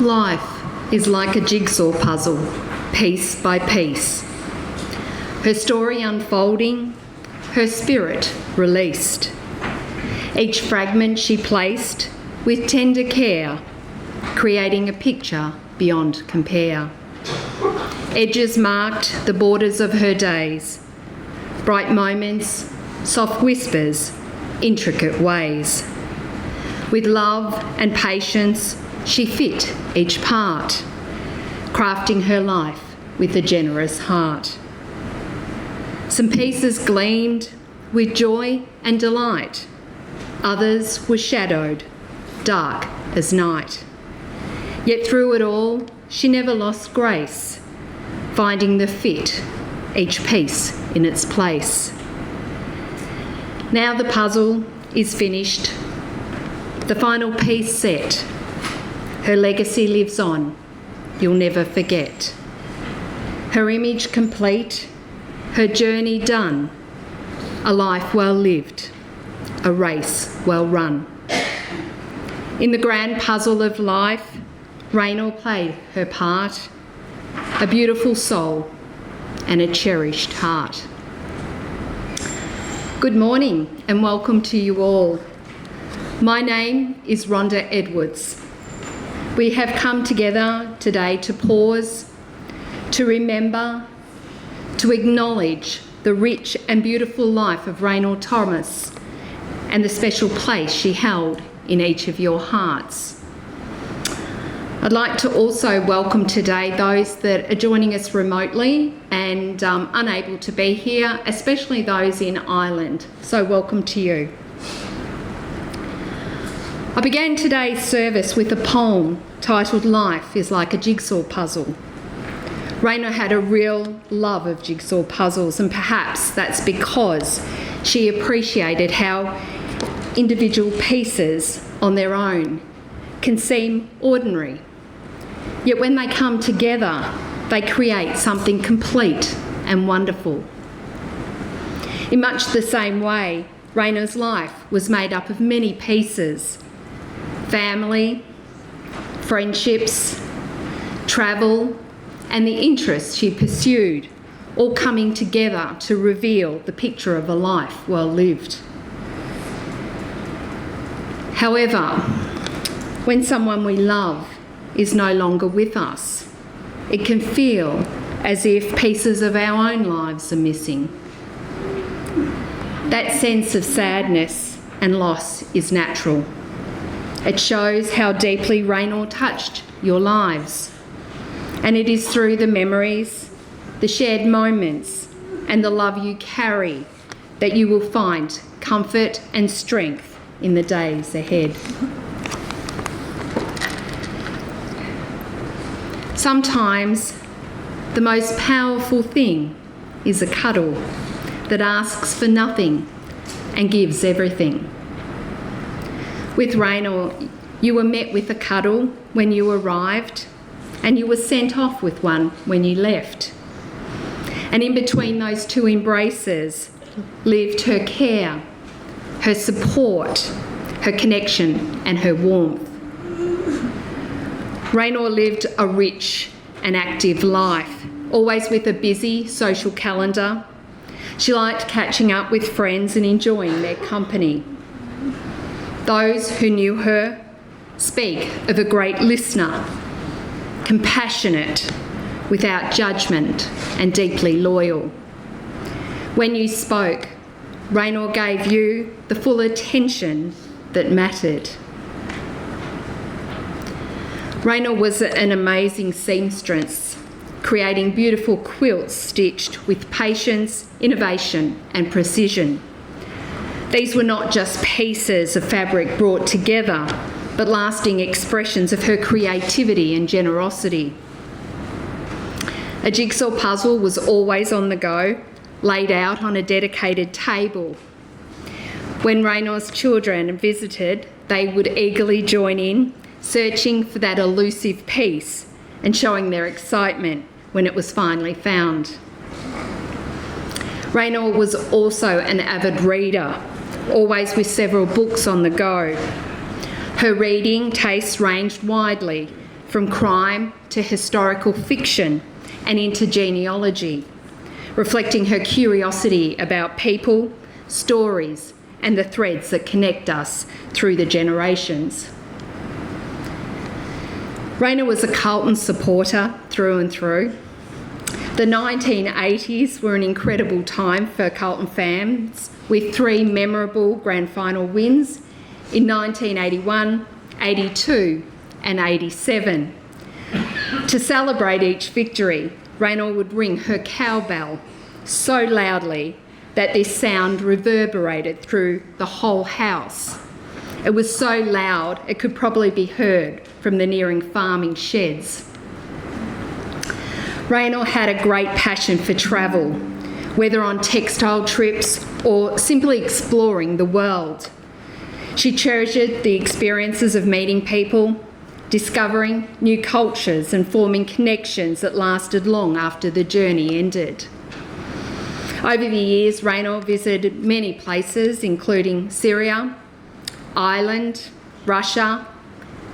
Life is like a jigsaw puzzle, piece by piece. Her story unfolding, her spirit released. Each fragment she placed with tender care, creating a picture beyond compare. Edges marked the borders of her days, bright moments, soft whispers, intricate ways. With love and patience, she fit each part, crafting her life with a generous heart. Some pieces gleamed with joy and delight. Others were shadowed, dark as night. Yet through it all, she never lost grace, finding the fit, each piece in its place. Now the puzzle is finished, the final piece set. Her legacy lives on, you'll never forget. Her image complete, her journey done, a life well lived, a race well run. In the grand puzzle of life, Raynor played her part, a beautiful soul and a cherished heart. Good morning and welcome to you all. My name is Rhonda Edwards. We have come together today to pause, to remember, to acknowledge the rich and beautiful life of Raynor Thomas and the special place she held in each of your hearts. I'd like to also welcome today those that are joining us remotely and unable to be here, especially those in Ireland. So welcome to you. I began today's service with a poem titled Life is Like a Jigsaw Puzzle. Raynor had a real love of jigsaw puzzles, and perhaps that's because she appreciated how individual pieces on their own can seem ordinary. Yet when they come together, they create something complete and wonderful. In much the same way, Raynor's life was made up of many pieces: family, friendships, travel, and the interests she pursued, all coming together to reveal the picture of a life well lived. However, when someone we love is no longer with us, it can feel as if pieces of our own lives are missing. That sense of sadness and loss is natural. It shows how deeply Raynor touched your lives. And it is through the memories, the shared moments, and the love you carry that you will find comfort and strength in the days ahead. Sometimes the most powerful thing is a cuddle that asks for nothing and gives everything. With Raynor, you were met with a cuddle when you arrived, and you were sent off with one when you left. And in between those two embraces lived her care, her support, her connection, and her warmth. Raynor lived a rich and active life, always with a busy social calendar. She liked catching up with friends and enjoying their company. Those who knew her speak of a great listener, compassionate, without judgment, and deeply loyal. When you spoke, Raynor gave you the full attention that mattered. Raynor was an amazing seamstress, creating beautiful quilts stitched with patience, innovation, and precision. These were not just pieces of fabric brought together, but lasting expressions of her creativity and generosity. A jigsaw puzzle was always on the go, laid out on a dedicated table. When Raynor's children visited, they would eagerly join in, searching for that elusive piece and showing their excitement when it was finally found. Raynor was also an avid reader, always with several books on the go. Her reading tastes ranged widely, from crime to historical fiction and into genealogy, reflecting her curiosity about people, stories, and the threads that connect us through the generations. Raynor was a Carlton supporter through and through. The 1980s were an incredible time for Carlton fans, with 3 memorable grand final wins in 1981, 82 and 87. To celebrate each victory, Raynor would ring her cowbell so loudly that this sound reverberated through the whole house. It was so loud it could probably be heard from the nearing farming sheds. Raynor had a great passion for travel, whether on textile trips or simply exploring the world. She cherished the experiences of meeting people, discovering new cultures and forming connections that lasted long after the journey ended. Over the years, Raynor visited many places, including Syria, Ireland, Russia,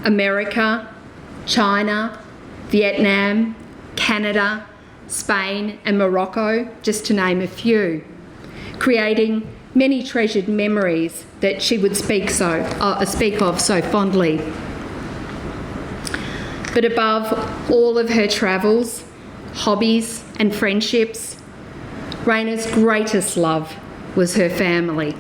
America, China, Vietnam, Canada, Spain and Morocco, just to name a few, creating many treasured memories that she would speak of so fondly. But above all of her travels, hobbies and friendships, Raynor's greatest love was her family.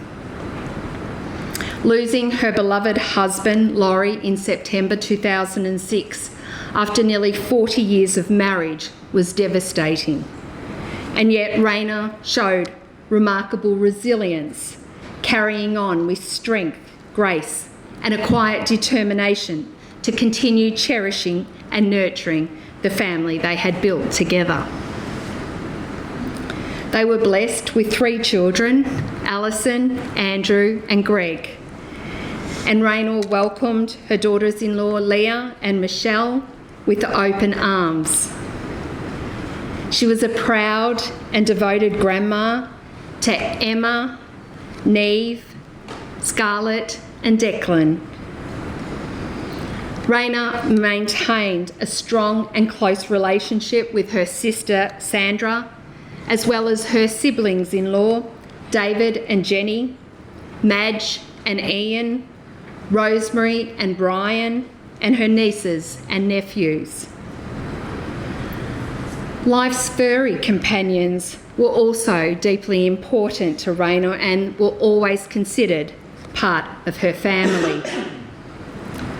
Losing her beloved husband, Laurie, in September 2006, after nearly 40 years of marriage, was devastating. And yet Raynor showed remarkable resilience, carrying on with strength, grace, and a quiet determination to continue cherishing and nurturing the family they had built together. They were blessed with 3 children, Alison, Andrew and Greg. And Raynor welcomed her daughters-in-law Leah and Michelle with open arms. She was a proud and devoted grandma to Emma, Neve, Scarlett and Declan. Raynor maintained a strong and close relationship with her sister Sandra, as well as her siblings-in-law, David and Jenny, Madge and Ian, Rosemary and Brian, and her nieces and nephews. Life's furry companions were also deeply important to Raynor and were always considered part of her family.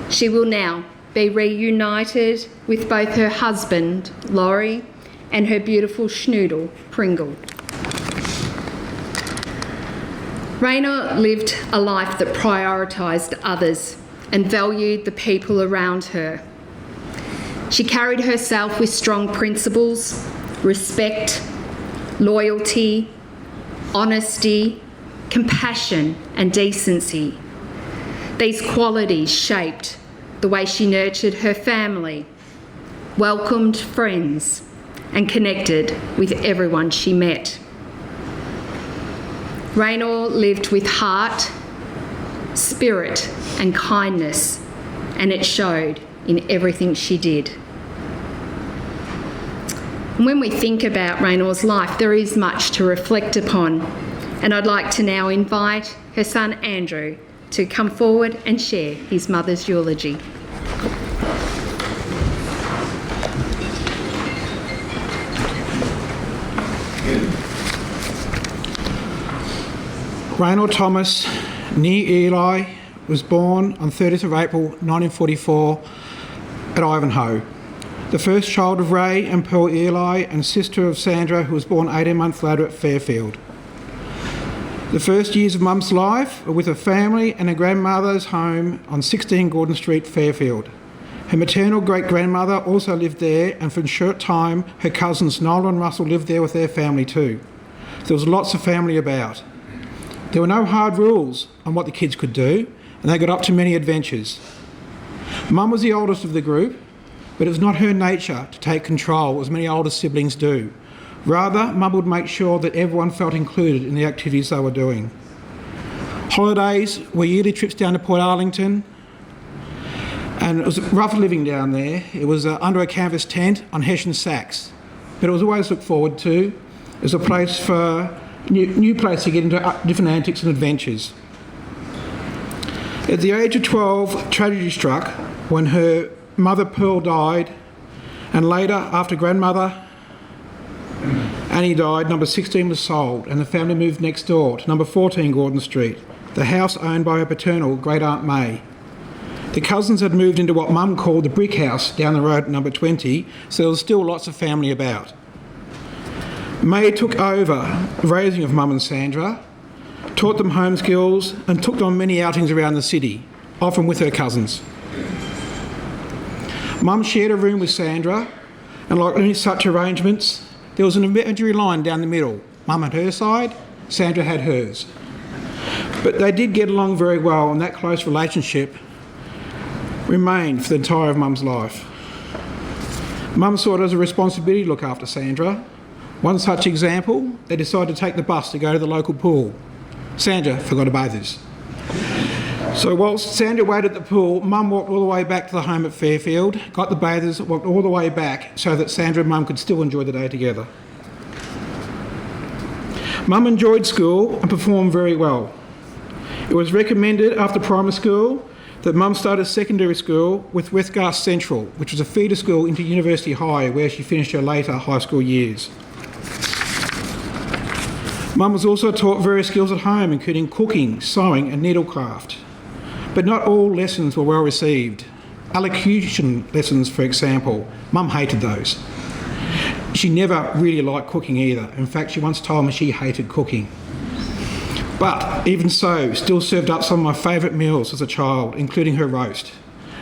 She will now be reunited with both her husband, Laurie, and her beautiful schnoodle, Pringle. Raynor lived a life that prioritised others and valued the people around her. She carried herself with strong principles, respect, loyalty, honesty, compassion and decency. These qualities shaped the way she nurtured her family, welcomed friends, and connected with everyone she met. Raynor lived with heart, spirit, and kindness, and it showed in everything she did. And when we think about Raynor's life, there is much to reflect upon, and I'd like to now invite her son Andrew to come forward and share his mother's eulogy. Raynor Thomas, near Ely, was born on 30th of April 1944 at Ivanhoe. The first child of Ray and Pearl Ely and sister of Sandra, who was born 18 months later at Fairfield. The first years of Mum's life were with her family and her grandmother's home on 16 Gordon Street, Fairfield. Her maternal great-grandmother also lived there, and for a short time her cousins Noel and Russell lived there with their family too. There was lots of family about. There were no hard rules on what the kids could do, and they got up to many adventures. Mum was the oldest of the group, but it was not her nature to take control as many older siblings do. Rather, Mum would make sure that everyone felt included in the activities they were doing. Holidays were yearly trips down to Port Arlington, And it was rough living down there. It was under a canvas tent on Hessian sacks. But it was always looked forward to as a place for new place to get into different antics and adventures. At the age of 12, tragedy struck when her mother Pearl died, and later, after grandmother Annie died, number 16 was sold and the family moved next door to number 14 Gordon Street, the house owned by her paternal great aunt May. The cousins had moved into what Mum called the brick house down the road at number 20, so there was still lots of family about. May took over the raising of Mum and Sandra, taught them home skills and took them on many outings around the city, often with her cousins. Mum shared a room with Sandra, and like any such arrangements, there was an imaginary line down the middle. Mum had her side, Sandra had hers. But they did get along very well, and that close relationship remained for the entire of Mum's life. Mum saw it as a responsibility to look after Sandra. One such example, they decided to take the bus to go to the local pool. Sandra forgot her bathers. So whilst Sandra waited at the pool, Mum walked all the way back to the home at Fairfield, got the bathers, walked all the way back so that Sandra and Mum could still enjoy the day together. Mum enjoyed school and performed very well. It was recommended after primary school that Mum started secondary school with Westgarth Central, which was a feeder school into University High, where she finished her later high school years. Mum was also taught various skills at home, including cooking, sewing and needlecraft. But not all lessons were well received. Elocution lessons, for example, Mum hated those. She never really liked cooking either. In fact, she once told me she hated cooking. But even so, still served up some of my favourite meals as a child, including her roast.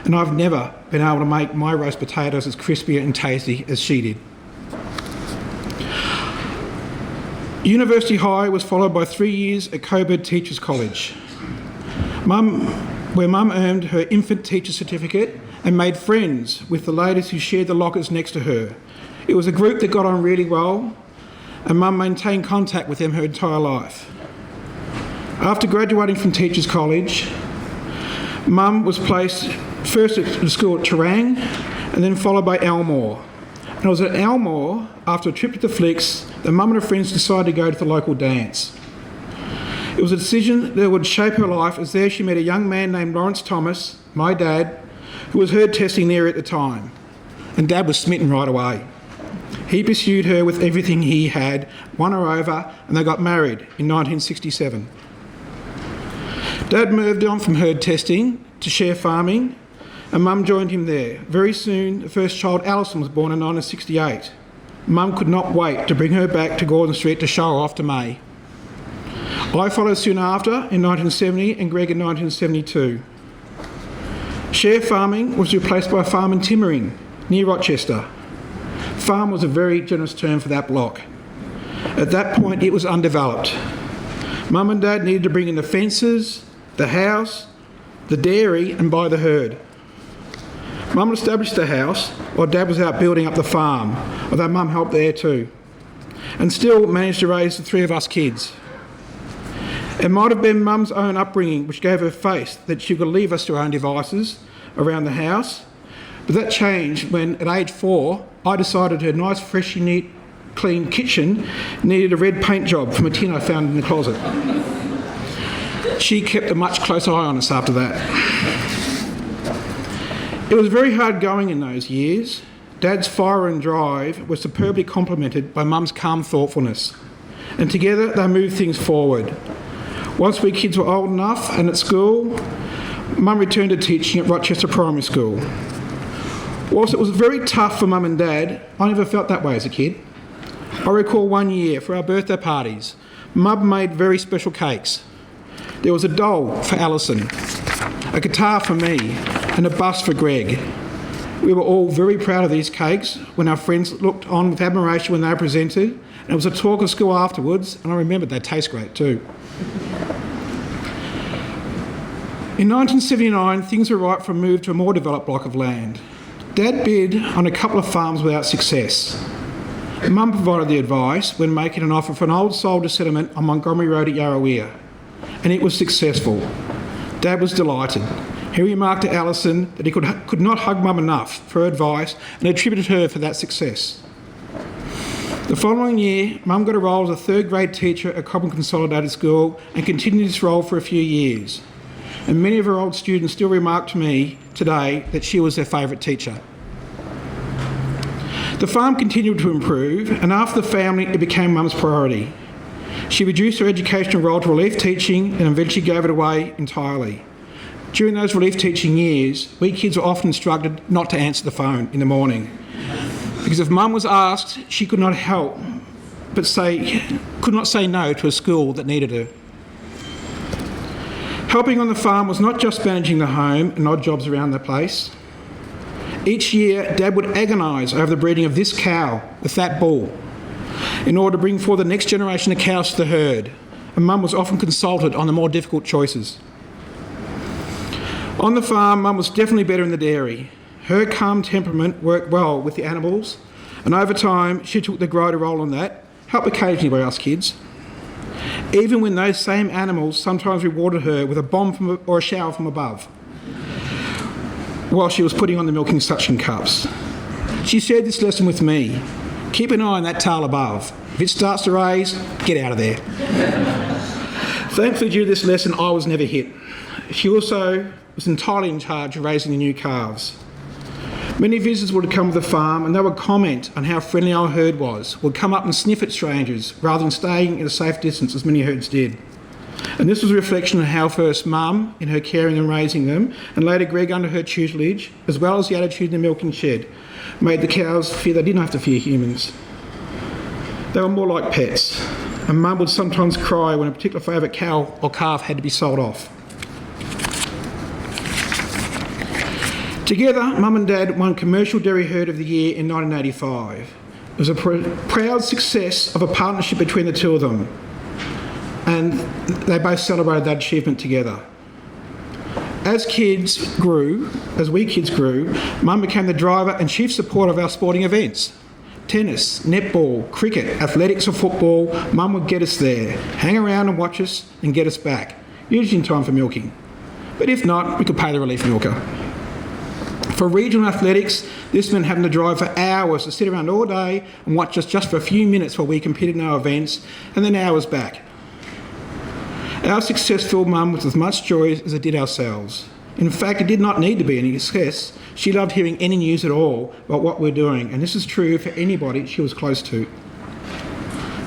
And I've never been able to make my roast potatoes as crispy and tasty as she did. University High was followed by 3 years at Coburg Teachers College, where Mum earned her infant teacher certificate and made friends with the ladies who shared the lockers next to her. It was a group that got on really well, and Mum maintained contact with them her entire life. After graduating from Teachers College, Mum was placed first at the school at Terang and then followed by Elmore. And it was at Elmore, after a trip to the Flicks, that Mum and her friends decided to go to the local dance. It was a decision that would shape her life, as there she met a young man named Raynor Thomas, my dad, who was herd testing there at the time. And Dad was smitten right away. He pursued her with everything he had, won her over, and they got married in 1967. Dad moved on from herd testing to share farming, and Mum joined him there. Very soon, the first child, Alison, was born in 1968. Mum could not wait to bring her back to Gordon Street to show her off to May. I followed soon after in 1970 and Greg in 1972. Share farming was replaced by farm and timbering near Rochester. Farm was a very generous term for that block. At that point, it was undeveloped. Mum and Dad needed to bring in the fences, the house, the dairy and buy the herd. Mum established the house while Dad was out building up the farm, although Mum helped there too, and still managed to raise the 3 of us kids. It might have been Mum's own upbringing which gave her faith that she could leave us to our own devices around the house, but that changed when, at age 4, I decided her nice, freshly neat, clean kitchen needed a red paint job from a tin I found in the closet. She kept a much closer eye on us after that. It was very hard going in those years. Dad's fire and drive was superbly complemented by Mum's calm thoughtfulness, and together they moved things forward. Once we kids were old enough and at school, Mum returned to teaching at Rochester Primary School. Whilst it was very tough for Mum and Dad, I never felt that way as a kid. I recall one year for our birthday parties, Mum made very special cakes. There was a doll for Alison, a guitar for me, and a bust for Greg. We were all very proud of these cakes when our friends looked on with admiration when they were presented, and it was a talk of school afterwards, and I remembered they taste great too. In 1979, things were ripe for a move to a more developed block of land. Dad bid on a couple of farms without success. Mum provided the advice when making an offer for an old soldier settlement on Montgomery Road at Yarrawea, and it was successful. Dad was delighted. He remarked to Alison that he could not hug Mum enough for her advice and attributed her for that success. The following year, Mum got a role as a third-grade teacher at Cobram Consolidated School and continued this role for a few years. And many of her old students still remark to me today that she was their favourite teacher. The farm continued to improve, and after the family, it became Mum's priority. She reduced her educational role to relief teaching and eventually gave it away entirely. During those relief teaching years, we kids were often instructed not to answer the phone in the morning, because if Mum was asked, she could not help but could not say no to a school that needed her. Helping on the farm was not just managing the home and odd jobs around the place. Each year, Dad would agonise over the breeding of this cow with that bull in order to bring forth the next generation of cows to the herd, and Mum was often consulted on the more difficult choices. On the farm, Mum was definitely better in the dairy. Her calm temperament worked well with the animals, and over time she took the greater role on that, helped occasionally by us kids, even when those same animals sometimes rewarded her with a bomb or a shower from above while she was putting on the milking suction cups. She shared this lesson with me. Keep an eye on that tail above. If it starts to raise, get out of there. Thankfully, due to this lesson, I was never hit. She also was entirely in charge of raising the new calves. Many visitors would come to the farm and they would comment on how friendly our herd was, would come up and sniff at strangers rather than staying at a safe distance as many herds did. And this was a reflection of how first Mum, in her caring and raising them, and later Greg under her tutelage, as well as the attitude in the milking shed, made the cows fear they didn't have to fear humans. They were more like pets, and Mum would sometimes cry when a particular favourite cow or calf had to be sold off. Together, Mum and Dad won Commercial Dairy Herd of the Year in 1985. It was a proud success of a partnership between the two of them, and they both celebrated that achievement together. As we kids grew, Mum became the driver and chief supporter of our sporting events. Tennis, netball, cricket, athletics or football, Mum would get us there, hang around and watch us and get us back, usually in time for milking. But if not, we could pay the relief milker. For regional athletics, this meant having to drive for hours to sit around all day and watch us just for a few minutes while we competed in our events, and then hours back. Our success filled Mum with as much joy as it did ourselves. In fact, it did not need to be any success. She loved hearing any news at all about what we're doing, and this is true for anybody she was close to.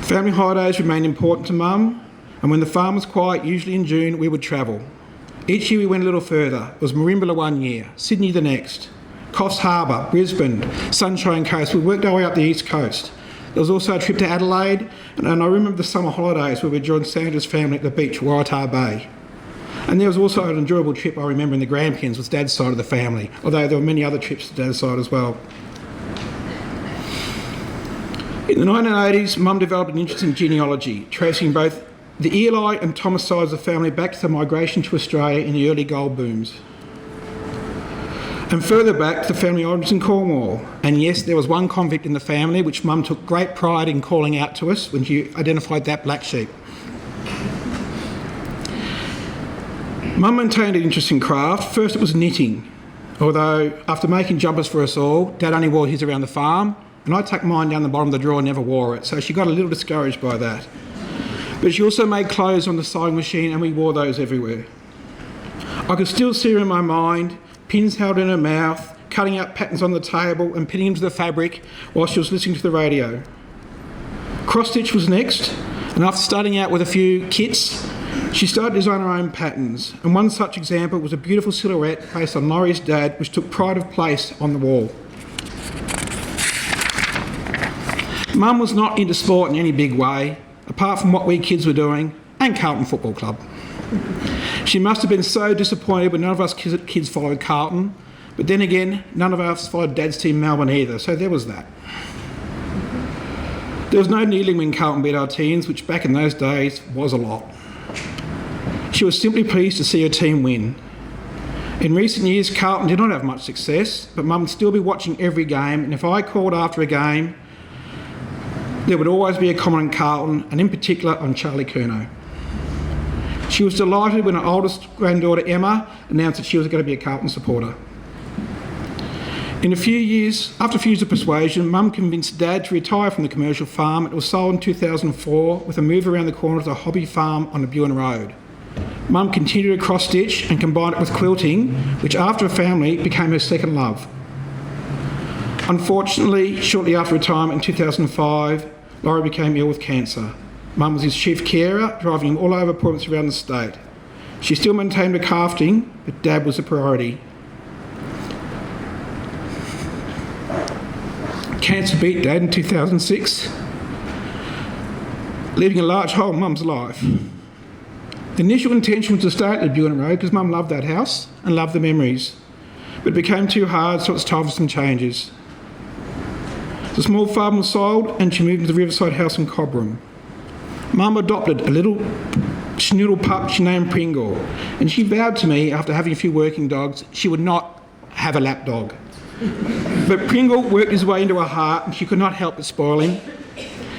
Family holidays remained important to Mum, and when the farm was quiet, usually in June, we would travel. Each year we went a little further. It was Merimbula one year, Sydney the next, Coffs Harbour, Brisbane, Sunshine Coast. We worked our way up the east coast. There was also a trip to Adelaide, and I remember the summer holidays where we joined Sandra's family at the beach, Waratah Bay. And there was also an enjoyable trip I remember in the Grampians with Dad's side of the family, although there were many other trips to Dad's side as well. In the 1980s, Mum developed an interest in genealogy, tracing both the Eli and Thomas sides of the family back to the migration to Australia in the early gold booms. And further back to the family origins in Cornwall. And yes, there was one convict in the family, which Mum took great pride in calling out to us when she identified that black sheep. Mum maintained an interest in craft. First it was knitting, although after making jumpers for us all, Dad only wore his around the farm, and I tucked mine down the bottom of the drawer and never wore it, so she got a little discouraged by that. But she also made clothes on the sewing machine and we wore those everywhere. I could still see her in my mind, pins held in her mouth, cutting out patterns on the table and pinning them to the fabric while she was listening to the radio. Cross-stitch was next, and after starting out with a few kits, she started to design her own patterns, and one such example was a beautiful silhouette based on Laurie's dad, which took pride of place on the wall. Mum was not into sport in any big way, apart from what we kids were doing, and Carlton Football Club. She must have been so disappointed when none of us kids followed Carlton, but then again, none of us followed Dad's team Melbourne either, so there was that. There was no kneeling when Carlton beat our teams, which back in those days was a lot. She was simply pleased to see her team win. In recent years, Carlton did not have much success, but Mum would still be watching every game, and if I called after a game, there would always be a comment on Carlton, and in particular on Charlie Curnow. She was delighted when her oldest granddaughter Emma announced that she was going to be a Carlton supporter. After a few years of persuasion, Mum convinced Dad to retire from the commercial farm. It was sold in 2004 with a move around the corner to a hobby farm on the Buin Road. Mum continued to cross-stitch and combined it with quilting, which after a family became her second love. Unfortunately, shortly after retirement in 2005, Laurie became ill with cancer. Mum was his chief carer, driving him all over appointments around the state. She still maintained her crafting, but Dad was a priority. Cancer beat Dad in 2006, leaving a large hole in Mum's life. The initial intention was to stay at the Buin Road because Mum loved that house and loved the memories. But it became too hard, so it's time for some changes. The small farm was sold and she moved into the Riverside house in Cobram. Mum adopted a little schnoodle pup she named Pringle, and she vowed to me after having a few working dogs she would not have a lap dog. But Pringle worked his way into her heart and she could not help but spoil him.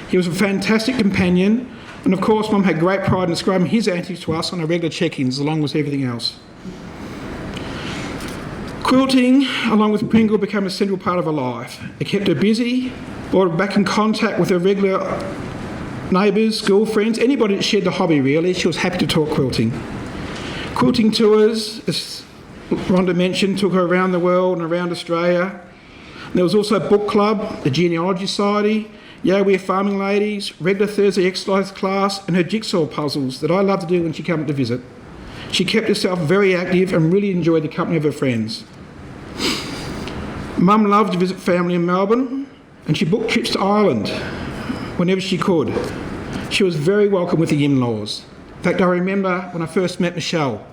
He was a fantastic companion, and of course Mum had great pride in describing his antics to us on our regular check-ins along with everything else. Quilting, along with Pringle, became a central part of her life. It kept her busy, brought her back in contact with her regular neighbours, school friends, anybody that shared the hobby really. She was happy to talk quilting. Quilting tours, as Rhonda mentioned, took her around the world and around Australia. There was also a book club, the Genealogy Society, Yea We're Farming Ladies, regular Thursday exercise class, and her jigsaw puzzles that I loved to do when she came to visit. She kept herself very active and really enjoyed the company of her friends. Mum loved to visit family in Melbourne, and she booked trips to Ireland whenever she could. She was very welcome with the in-laws. In fact, I remember when I first met Michelle,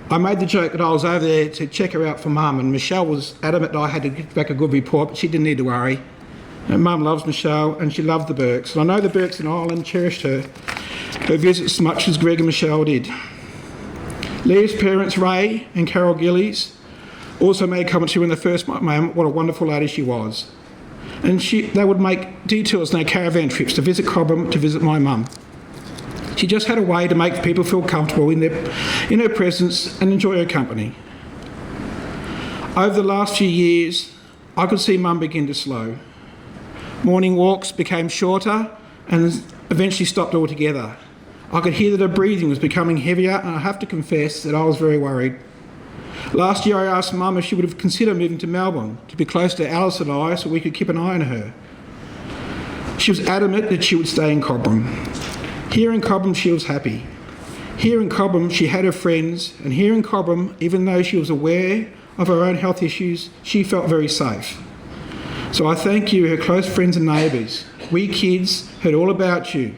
I made the joke that I was over there to check her out for Mum, and Michelle was adamant that I had to get back a good report, but she didn't need to worry. And Mum loves Michelle, and she loved the Burkes. And I know the Burkes in Ireland cherished her visits as much as Greg and Michelle did. Leah's parents, Ray and Carol Gillies, also made comments to her when they first met Mum what a wonderful lady she was. And they would make detours in their caravan trips to visit Cobram, to visit my mum. She just had a way to make people feel comfortable in her presence and enjoy her company. Over the last few years, I could see Mum begin to slow. Morning walks became shorter and eventually stopped altogether. I could hear that her breathing was becoming heavier, and I have to confess that I was very worried. Last year I asked Mum if she would have considered moving to Melbourne to be close to Alice and I so we could keep an eye on her. She was adamant that she would stay in Cobram. Here in Cobram she was happy. Here in Cobram she had her friends, and here in Cobram, even though she was aware of her own health issues, she felt very safe. So I thank you, her close friends and neighbours. We kids heard all about you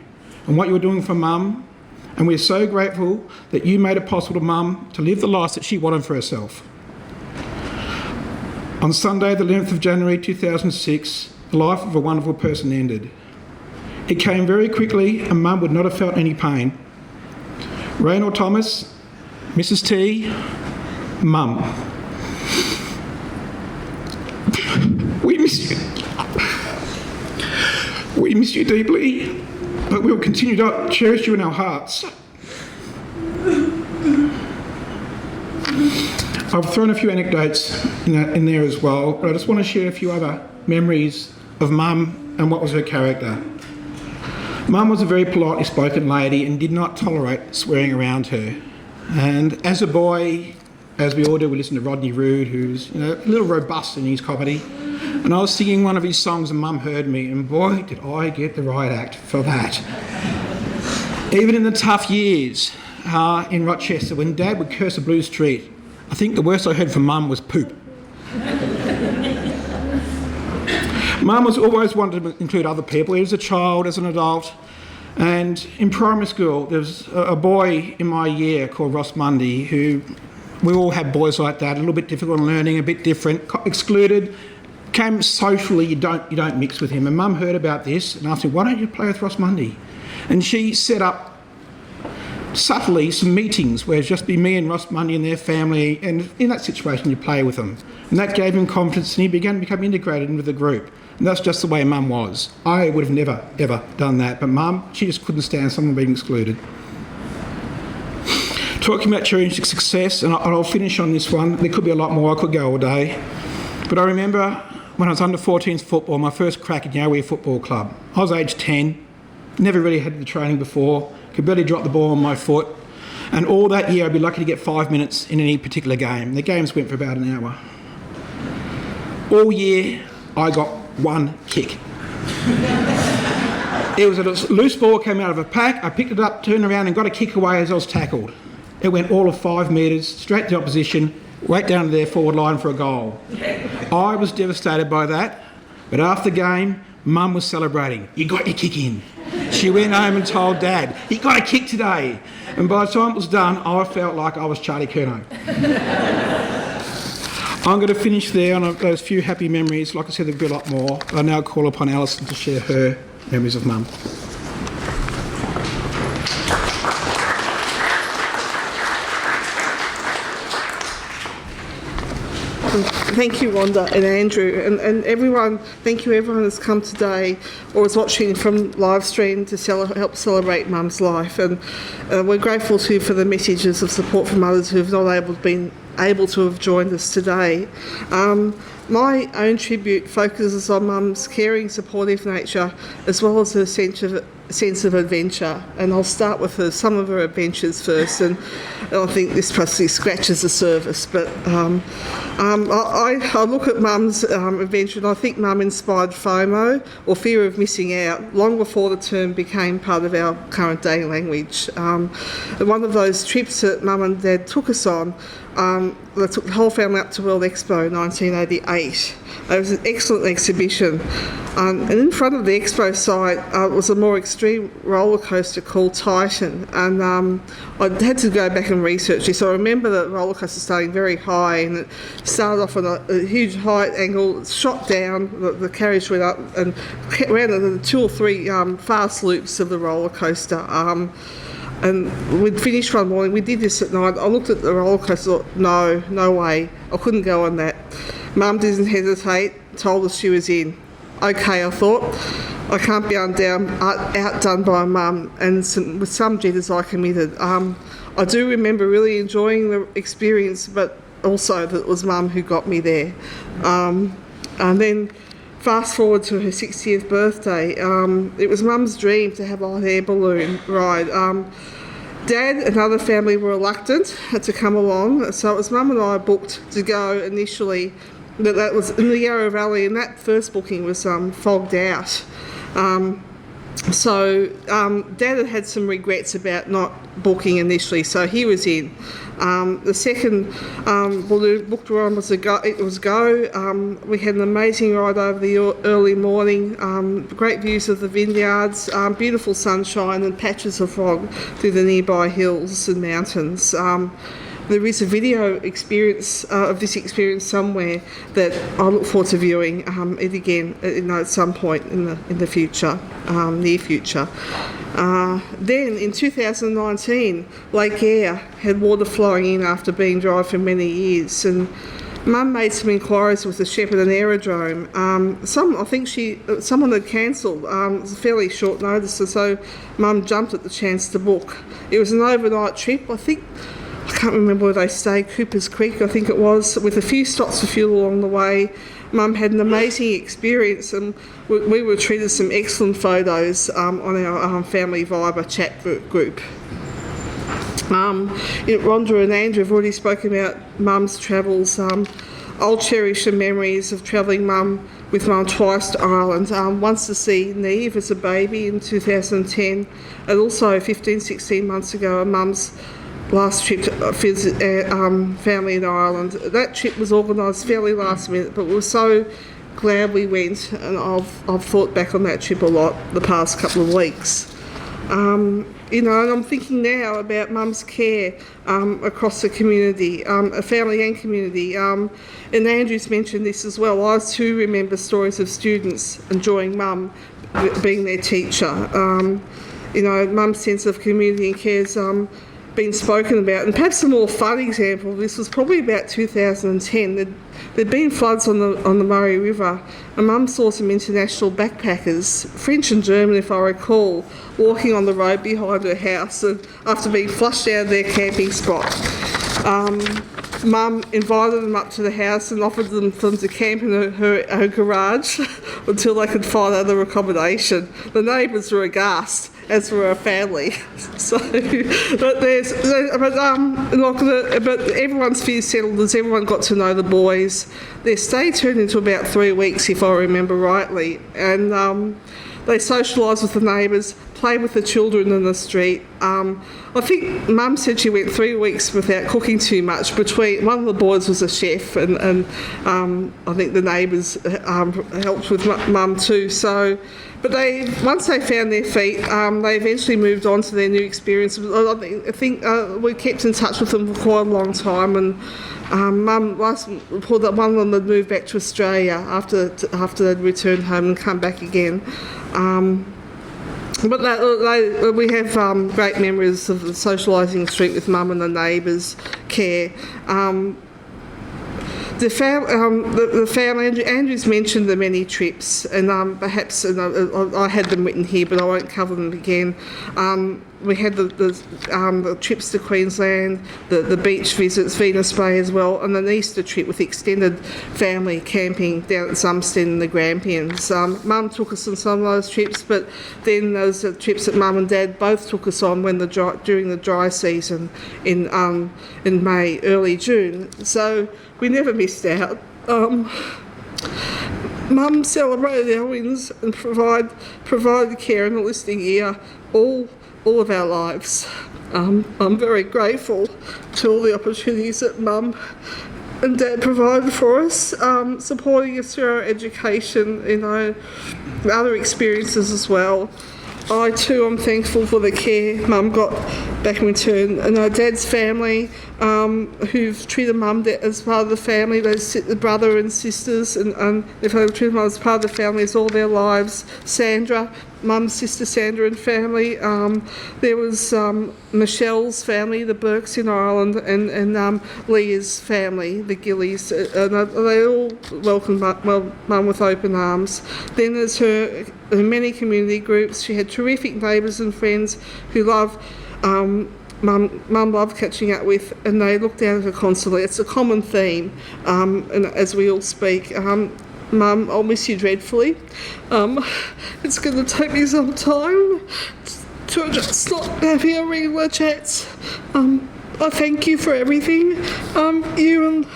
and what you were doing for Mum, and we're so grateful that you made it possible to Mum to live the life that she wanted for herself. On Sunday, the 11th of January 2006, the life of a wonderful person ended. It came very quickly and Mum would not have felt any pain. Raynor Thomas, Mrs T, Mum. We miss you. We miss you deeply, but we'll continue to cherish you in our hearts. I've thrown a few anecdotes in there as well, but I just want to share a few other memories of Mum and what was her character. Mum was a very politely spoken lady and did not tolerate swearing around her. And as a boy, as we all do, we listened to Rodney Rood, who's a little robust in his comedy. And I was singing one of his songs and Mum heard me, and boy, did I get the right act for that. Even in the tough years in Rochester, when Dad would curse a blue street, I think the worst I heard from Mum was poop. Mum was always wanted to include other people, as a child, as an adult. And in primary school, there was a boy in my year called Ross Mundy, who, we all had boys like that, a little bit difficult in learning, a bit different, excluded, came socially, you don't mix with him. And Mum heard about this and asked me, why don't you play with Ross Mundy? And she set up subtly some meetings where it'd just be me and Ross Mundy and their family, and in that situation you play with them. And that gave him confidence and he began to become integrated into the group. And that's just the way Mum was. I would have never, ever done that. But Mum, she just couldn't stand someone being excluded. Talking about cherished success, and I'll finish on this one. There could be a lot more. I could go all day. But I remember when I was under 14s football, my first crack at Hay Ave Football Club. I was age 10, never really had the training before, could barely drop the ball on my foot. And all that year I'd be lucky to get 5 minutes in any particular game. The games went for about an hour. All year I got one kick. It was a loose ball, came out of a pack, I picked it up, turned around and got a kick away as I was tackled. It went all of 5 metres, straight to the opposition, right down to their forward line for a goal. I was devastated by that, but after the game, Mum was celebrating. You got your kick in. She went home and told Dad, you got a kick today. And by the time it was done, I felt like I was Charlie Curnow. I'm going to finish there on those few happy memories. Like I said, there'll be a lot more. I now call upon Alison to share her memories of Mum. Thank you, Wanda and Andrew, and everyone. Thank you, everyone that's come today or is watching from live stream to help celebrate Mum's life. And we're grateful too for the messages of support from others who have not been able to have joined us today. My own tribute focuses on Mum's caring, supportive nature, as well as her sense of adventure. And I'll start with some of her adventures first, and I think this possibly scratches the surface. But I look at Mum's adventure, and I think Mum inspired FOMO, or fear of missing out, long before the term became part of our current day language. One of those trips that Mum and Dad took us on, they took the whole family up to World Expo 1988. It was an excellent exhibition. And in front of the expo site was a more extreme roller coaster called Titan. And I had to go back and research this. I remember the roller coaster starting very high, and it started off on a huge height angle, shot down, the carriage went up and ran the 2 or 3 fast loops of the roller coaster. And we'd finished one morning, we did this at night. I looked at the roller coaster, thought, no way, I couldn't go on that. Mum didn't hesitate, told us she was in. Okay, I thought, I can't be outdone by Mum, and with some jitters I committed. I do remember really enjoying the experience, but also that it was Mum who got me there. And then fast forward to her 60th birthday, it was Mum's dream to have a hot air balloon ride. Dad and other family were reluctant to come along, so it was Mum and I booked to go initially. That was in the Yarra Valley, and that first booking was fogged out. So Dad had some regrets about not booking initially, so he was in. The second balloon booked one was go. We had an amazing ride over the early morning, great views of the vineyards, beautiful sunshine and patches of fog through the nearby hills and mountains. There is a video experience of this experience somewhere that I look forward to viewing it again at some point in the future, near future. Then in 2019, Lake Eyre had water flowing in after being dry for many years, and Mum made some inquiries with the Shepparton Aerodrome. I think someone had cancelled. It was a fairly short notice, and so Mum jumped at the chance to book. It was an overnight trip. I can't remember where they stayed, Cooper's Creek I think it was, with a few stops of fuel along the way. Mum had an amazing experience, and we were treated some excellent photos on our family Viber chat group. Rhonda and Andrew have already spoken about Mum's travels. I'll cherish the memories of travelling with Mum twice to Ireland, once to see Neve as a baby in 2010, and also 16 months ago, Mum's last trip to visit family in Ireland. That trip was organised fairly last minute, but we were so glad we went, and I've thought back on that trip a lot the past couple of weeks. And I'm thinking now about Mum's care across the community, family and community. And Andrew's mentioned this as well. I too remember stories of students enjoying Mum being their teacher. Mum's sense of community and cares been spoken about. And perhaps a more fun example of this was probably about 2010. There'd been floods on the Murray River, and Mum saw some international backpackers, French and German if I recall, walking on the road behind her house after being flushed out of their camping spot. Mum invited them up to the house and offered them to camp in her garage until they could find other accommodation. The neighbours were aghast, as were our family. But everyone's fears settled as everyone got to know the boys. Their stay turned into about 3 weeks, if I remember rightly, and they socialised with the neighbours, played with the children in the street. I think Mum said she went 3 weeks without cooking too much. One of the boys was a chef, and I think the neighbours helped with Mum too. But once they found their feet, they eventually moved on to their new experience. I think we kept in touch with them for quite a long time, and Mum last reported that one of them had moved back to Australia after they'd returned home and come back again. But we have great memories of socialising the street with Mum and the neighbours' care. The family, Andrew's mentioned the many trips, and perhaps I had them written here, but I won't cover them again. We had the trips to Queensland, the beach visits, Venus Bay as well, and an Easter trip with extended family camping down at Sumstead in the Grampians. Mum took us on some of those trips, but then those trips that Mum and Dad both took us on during the dry season in May, early June. So we never missed out. Mum celebrated our wins and provided care and a listening ear all of our lives. I'm very grateful to all the opportunities that Mum and Dad provided for us, supporting us through our education, other experiences as well. I too am thankful for the care Mum got back in return, and our Dad's family, who've treated Mum as part of the family, the brother and sisters, and they've treated Mum as part of the family as all their lives. Sandra, Mum's sister Sandra and family. There was Michelle's family, the Burkes in Ireland, and Leah's family, the Gillies. They all welcomed Mum with open arms. Then there's her many community groups. She had terrific neighbours and friends who Mum loved catching up with, and they looked down at her constantly. It's a common theme, and as we all speak. Mum, I'll miss you dreadfully. It's going to take me some time to just stop having our regular chats. I thank you for everything. You and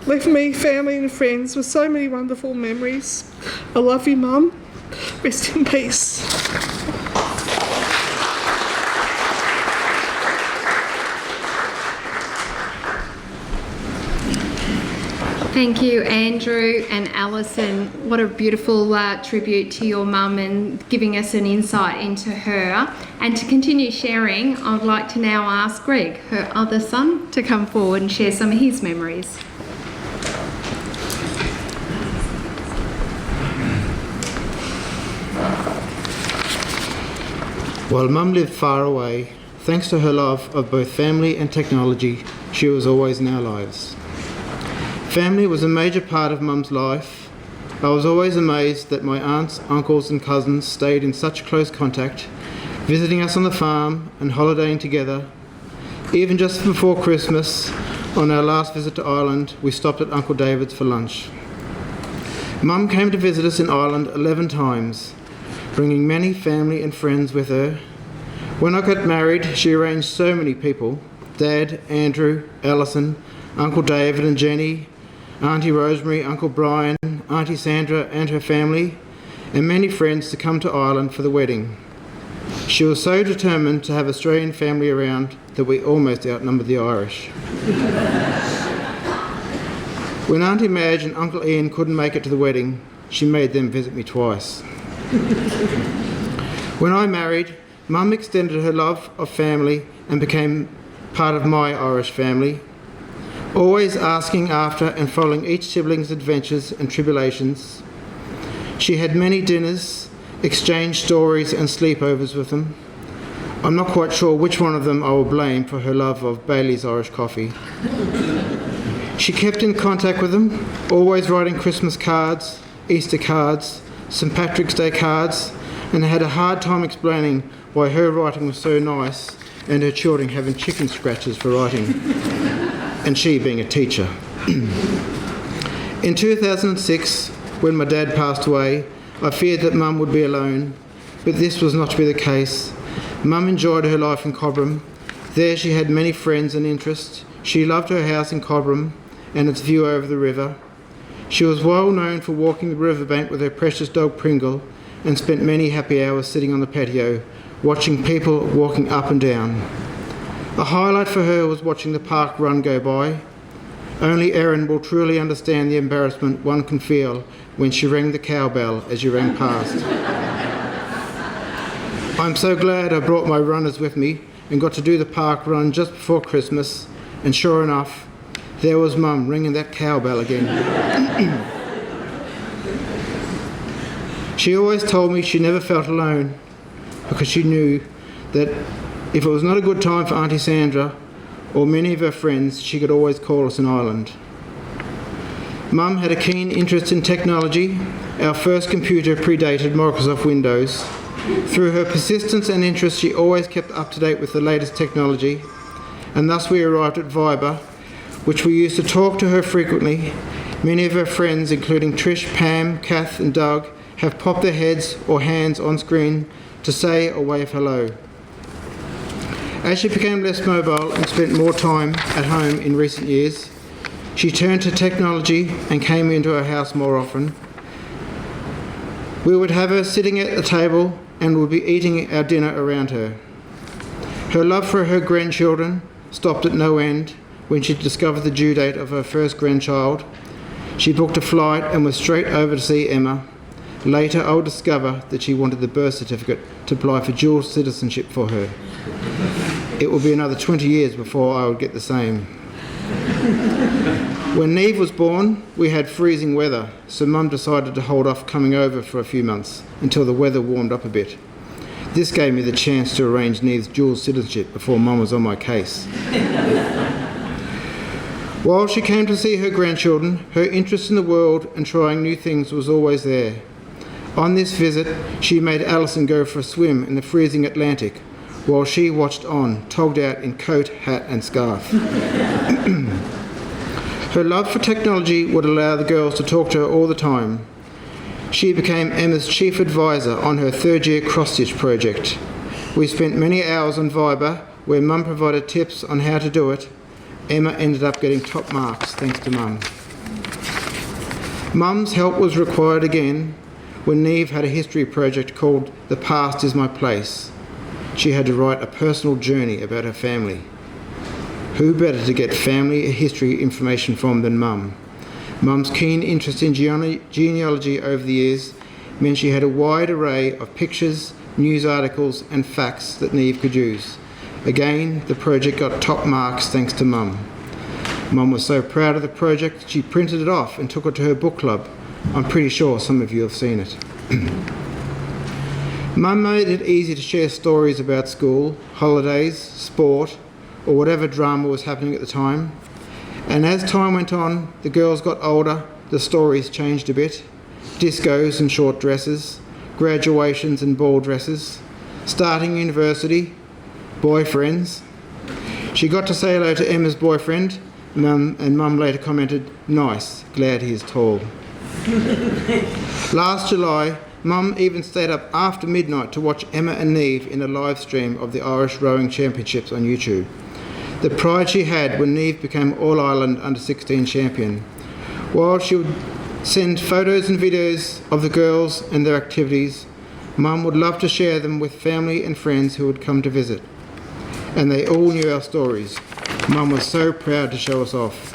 left me, family and friends with so many wonderful memories. I love you, Mum. Rest in peace. Thank you, Andrew and Alison. What a beautiful tribute to your mum and giving us an insight into her. And to continue sharing, I would like to now ask Greg, her other son, to come forward and share some of his memories. While Mum lived far away, thanks to her love of both family and technology, she was always in our lives. Family was a major part of Mum's life. I was always amazed that my aunts, uncles and cousins stayed in such close contact, visiting us on the farm and holidaying together. Even just before Christmas, on our last visit to Ireland, we stopped at Uncle David's for lunch. Mum came to visit us in Ireland 11 times, bringing many family and friends with her. When I got married, she arranged so many people: Dad, Andrew, Alison, Uncle David and Jenny, Auntie Rosemary, Uncle Brian, Auntie Sandra and her family, and many friends to come to Ireland for the wedding. She was so determined to have Australian family around that we almost outnumbered the Irish. When Auntie Madge and Uncle Ian couldn't make it to the wedding, she made them visit me twice. When I married, Mum extended her love of family and became part of my Irish family, always asking after and following each sibling's adventures and tribulations. She had many dinners, exchanged stories and sleepovers with them. I'm not quite sure which one of them I will blame for her love of Bailey's Irish coffee. She kept in contact with them, always writing Christmas cards, Easter cards, St. Patrick's Day cards, and had a hard time explaining why her writing was so nice and her children having chicken scratches for writing, and she being a teacher. In 2006, when my dad passed away, I feared that Mum would be alone, but this was not to be the case. Mum enjoyed her life in Cobram. There she had many friends and interests. She loved her house in Cobram and its view over the river. She was well known for walking the riverbank with her precious dog Pringle, and spent many happy hours sitting on the patio, watching people walking up and down. A highlight for her was watching the park run go by. Only Erin will truly understand the embarrassment one can feel when she rang the cowbell as you ran past. I'm so glad I brought my runners with me and got to do the park run just before Christmas, and sure enough, there was Mum ringing that cowbell again. She always told me she never felt alone, because she knew that if it was not a good time for Auntie Sandra or many of her friends, she could always call us in Ireland. Mum had a keen interest in technology. Our first computer predated Microsoft Windows. Through her persistence and interest, she always kept up to date with the latest technology, and thus we arrived at Viber, which we used to talk to her frequently. Many of her friends, including Trish, Pam, Kath and Doug, have popped their heads or hands on screen to say or wave hello. As she became less mobile and spent more time at home in recent years, she turned to technology and came into our house more often. We would have her sitting at the table and would be eating our dinner around her. Her love for her grandchildren stopped at no end when she discovered the due date of her first grandchild. She booked a flight and was straight over to see Emma. Later, I would discover that she wanted the birth certificate to apply for dual citizenship for her. It will be another 20 years before I would get the same. When Neve was born, we had freezing weather, so Mum decided to hold off coming over for a few months until the weather warmed up a bit. This gave me the chance to arrange Neve's dual citizenship before Mum was on my case. While she came to see her grandchildren, her interest in the world and trying new things was always there. On this visit, she made Alison go for a swim in the freezing Atlantic, while she watched on, togged out in coat, hat and scarf. Her love for technology would allow the girls to talk to her all the time. She became Emma's chief advisor on her third-year cross-stitch project. We spent many hours on Viber, where Mum provided tips on how to do it. Emma ended up getting top marks thanks to Mum. Mum's help was required again when Neve had a history project called The Past Is My Place. She had to write a personal journey about her family. Who better to get family history information from than Mum? Mum's keen interest in genealogy over the years meant she had a wide array of pictures, news articles and facts that Neve could use. Again, the project got top marks thanks to Mum. Mum was so proud of the project, she printed it off and took it to her book club. I'm pretty sure some of you have seen it. Mum made it easy to share stories about school, holidays, sport, or whatever drama was happening at the time. And as time went on, the girls got older, the stories changed a bit. Discos and short dresses, graduations and ball dresses, starting university, boyfriends. She got to say hello to Emma's boyfriend, and Mum later commented, "Nice, glad he is tall." Last July, Mum even stayed up after midnight to watch Emma and Neve in a live stream of the Irish Rowing Championships on YouTube. The pride she had when Neve became All-Ireland Under-16 champion. While she would send photos and videos of the girls and their activities, Mum would love to share them with family and friends who would come to visit. And they all knew our stories. Mum was so proud to show us off.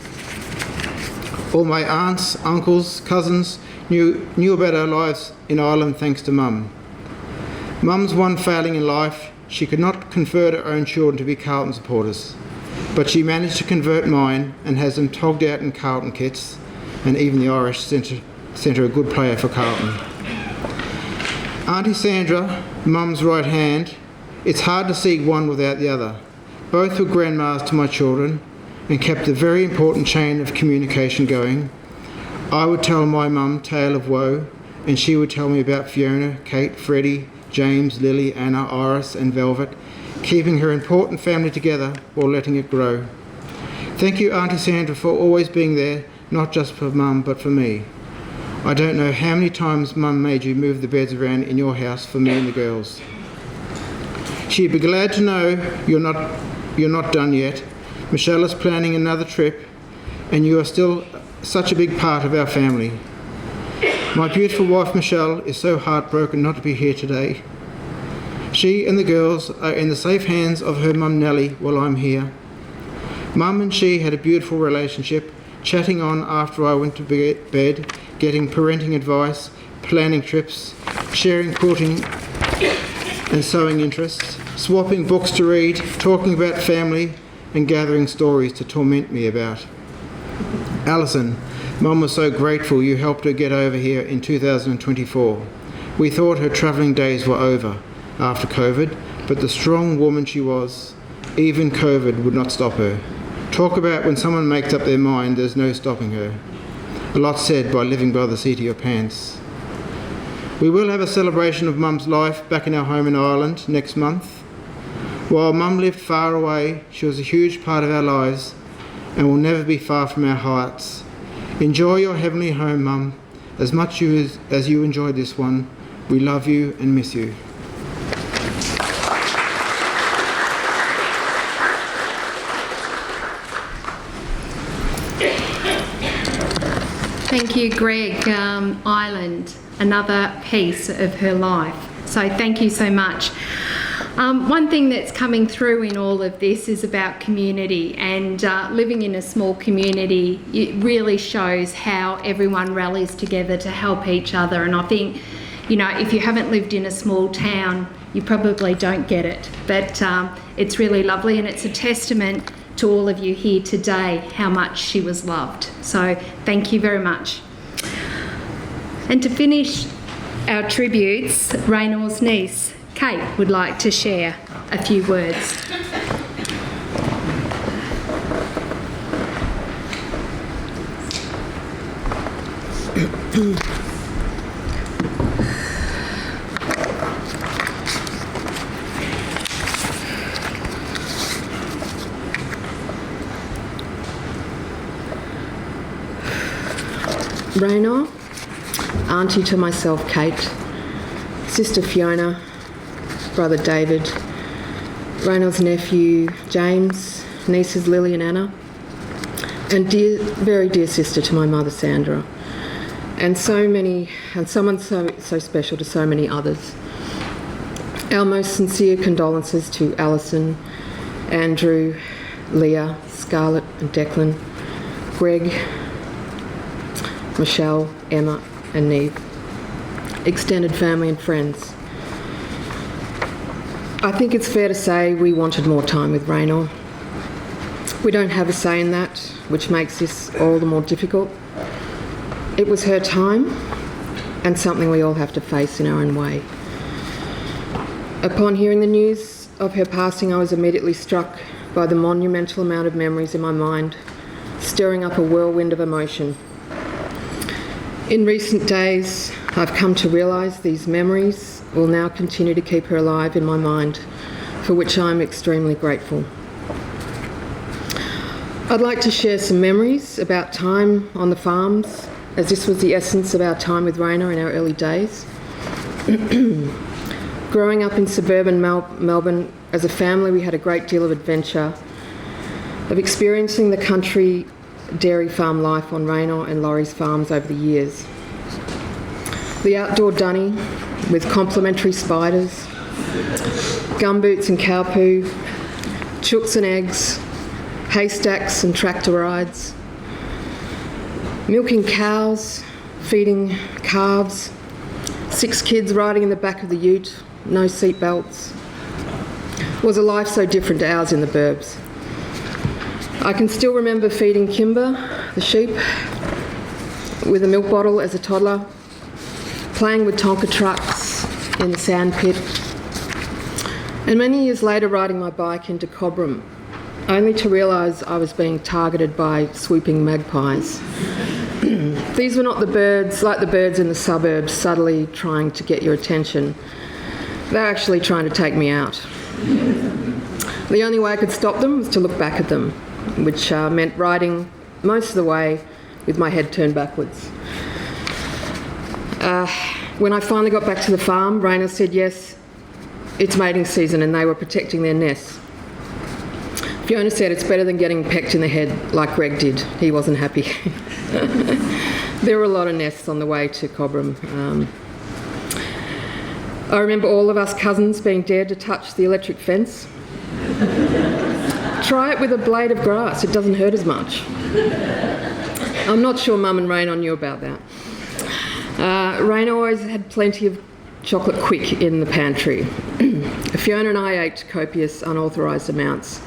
All my aunts, uncles, cousins knew about our lives in Ireland thanks to Mum. Mum's one failing in life: she could not convert her own children to be Carlton supporters, but she managed to convert mine and has them togged out in Carlton kits, and even the Irish sent her a good player for Carlton. Auntie Sandra, Mum's right hand, It's hard to see one without the other. Both were grandmas to my children and kept a very important chain of communication going. I would tell my mum tale of woe, and she would tell me about Fiona, Kate, Freddie, James, Lily, Anna, Iris and Velvet, keeping her important family together while letting it grow. Thank you, Auntie Sandra, for always being there, not just for Mum, but for me. I don't know how many times Mum made you move the beds around in your house for me and the girls. She'd be glad to know you're not done yet. Michelle is planning another trip, and you are still such a big part of our family. My beautiful wife Michelle is so heartbroken not to be here today. She and the girls are in the safe hands of her mum Nellie while I'm here. Mum and she had a beautiful relationship, chatting on after I went to bed, getting parenting advice, planning trips, sharing quilting and sewing interests, swapping books to read, talking about family and gathering stories to torment me about. Alison, Mum was so grateful you helped her get over here in 2024. We thought her travelling days were over after COVID, but the strong woman she was, even COVID would not stop her. Talk about when someone makes up their mind, there's no stopping her. A lot said by living by the seat of your pants. We will have a celebration of Mum's life back in our home in Ireland next month. While Mum lived far away, she was a huge part of our lives and will never be far from our hearts. Enjoy your heavenly home, Mum, as much as you enjoyed this one. We love you and miss you. Thank you, Greg. Ireland, another piece of her life. So thank you so much. One thing that's coming through in all of this is about community, and living in a small community, it really shows how everyone rallies together to help each other. And I think, you know, if you haven't lived in a small town, you probably don't get it. But it's really lovely, and it's a testament to all of you here today how much she was loved. So thank you very much. And to finish our tributes, Raynor's niece, Kate, would like to share a few words. Raynor, auntie to myself Kate, sister Fiona, brother David, Raynor's nephew James, nieces Lily and Anna, and very dear sister to my mother Sandra, and someone so special to so many others. Our most sincere condolences to Alison, Andrew, Leah, Scarlett and Declan, Greg, Michelle, Emma and Neve, extended family and friends. I think it's fair to say we wanted more time with Raynor. We don't have a say in that, which makes this all the more difficult. It was her time and something we all have to face in our own way. Upon hearing the news of her passing, I was immediately struck by the monumental amount of memories in my mind, stirring up a whirlwind of emotion. In recent days, I've come to realise these memories will now continue to keep her alive in my mind, for which I'm extremely grateful. I'd like to share some memories about time on the farms, as this was the essence of our time with Raynor in our early days. Growing up in suburban Melbourne, as a family we had a great deal of adventure, of experiencing the country dairy farm life on Raynor and Laurie's farms over the years. The outdoor dunny with complimentary spiders, gumboots and cow poo, chooks and eggs, haystacks and tractor rides, milking cows, feeding calves, 6 kids riding in the back of the ute, no seat belts. Was a life so different to ours in the burbs. I can still remember feeding Kimber, the sheep, with a milk bottle as a toddler, playing with Tonka trucks in the sand pit, And many years later, riding my bike into Cobram, only to realise I was being targeted by swooping magpies. These were not the birds, like the birds in the suburbs, subtly trying to get your attention. They were actually trying to take me out. The only way I could stop them was to look back at them, which meant riding most of the way with my head turned backwards. When I finally got back to the farm, Raynor said yes, it's mating season and they were protecting their nests. Fiona said it's better than getting pecked in the head like Greg did. He wasn't happy. There were a lot of nests on the way to Cobram. I remember all of us cousins being dared to touch the electric fence. Try it with a blade of grass, it doesn't hurt as much. I'm not sure Mum and Raynor knew about that. Raynor always had plenty of chocolate quick in the pantry. Fiona and I ate copious, unauthorised amounts,